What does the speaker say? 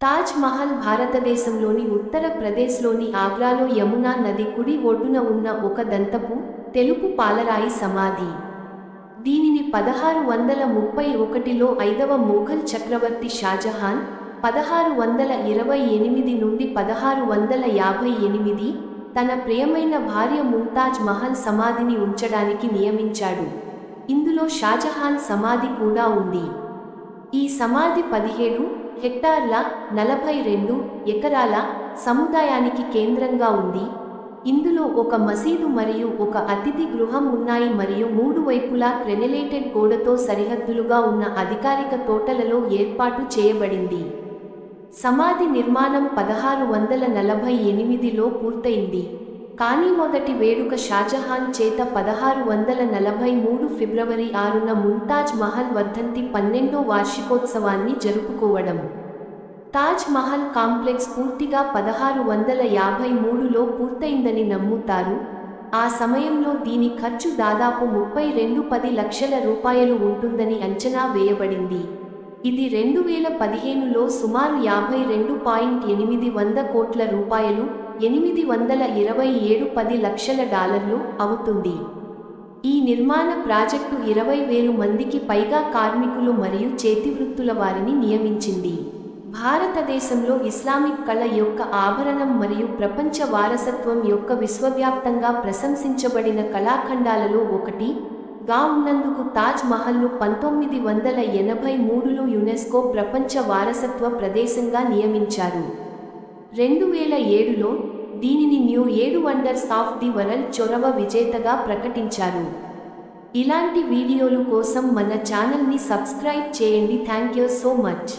తాజ్ మహల్ భారతదేశంలోని ఉత్తరప్రదేశ్లోని ఆగ్రాలో యమునా నది కుడి ఒడ్డున ఉన్న ఒక దంతపు తెలుపు పాలరాయి సమాధి. దీనిని 1631లో 5వ మొఘల్ చక్రవర్తి షాజహాన్ 1628 నుండి 1658 తన ప్రియమైన భార్య ముంతాజ్ మహల్ సమాధిని ఉంచడానికి నియమించాడు. ఇందులో షాజహాన్ సమాధి కూడా ఉంది. ఈ సమాధి 17 హెక్టార్ల 42 ఎకరాల సముదాయానికి కేంద్రంగా ఉంది. ఇందులో ఒక మసీదు మరియు ఒక అతిథి గృహం ఉన్నాయి మరియు 3 వైపులా క్రెనెలేటెడ్ గోడతో సరిహద్దులుగా ఉన్న అధికారిక తోటలలో ఏర్పాటు చేయబడింది. సమాధి నిర్మాణం 1648లో పూర్తయింది. కానీ మొదటి వేడుక షాజహాన్ చేత 1643 ఫిబ్రవరి 6న ముంతాజ్ మహల్ వర్ధంతి 12వ వార్షికోత్సవాన్ని జరుపుకోవడం. తాజ్ మహల్ కాంప్లెక్స్ పూర్తిగా 1653లో పూర్తయిందని నమ్ముతారు. ఆ సమయంలో దీని ఖర్చు దాదాపు 32 లక్షల రూపాయలు ఉంటుందని అంచనా వేయబడింది. ఇది 2015లో సుమారు 52.8 కోట్ల రూపాయలు $827 లక్షల అవుతుంది. ఈ నిర్మాణ ప్రాజెక్టు 20,000 మందికి పైగా కార్మికులు మరియు చేతివృత్తుల వారిని నియమించింది. భారతదేశంలో ఇస్లామిక్ కళ యొక్క ఆభరణం మరియు ప్రపంచ వారసత్వం యొక్క విశ్వవ్యాప్తంగా ప్రశంసించబడిన కళాఖండాలలో ఒకటిగా ఉన్నందుకు తాజ్ మహల్ను 1983లో యునెస్కో ప్రపంచ వారసత్వ ప్రదేశంగా నియమించారు. 2007లో దీనిని new 7 wonders of the world చొరవ విజేతగా ప్రకటించారు. ఇలాంటి వీడియోలు కోసం మన ఛానల్ని సబ్స్క్రైబ్ చేయండి. Thank you so much.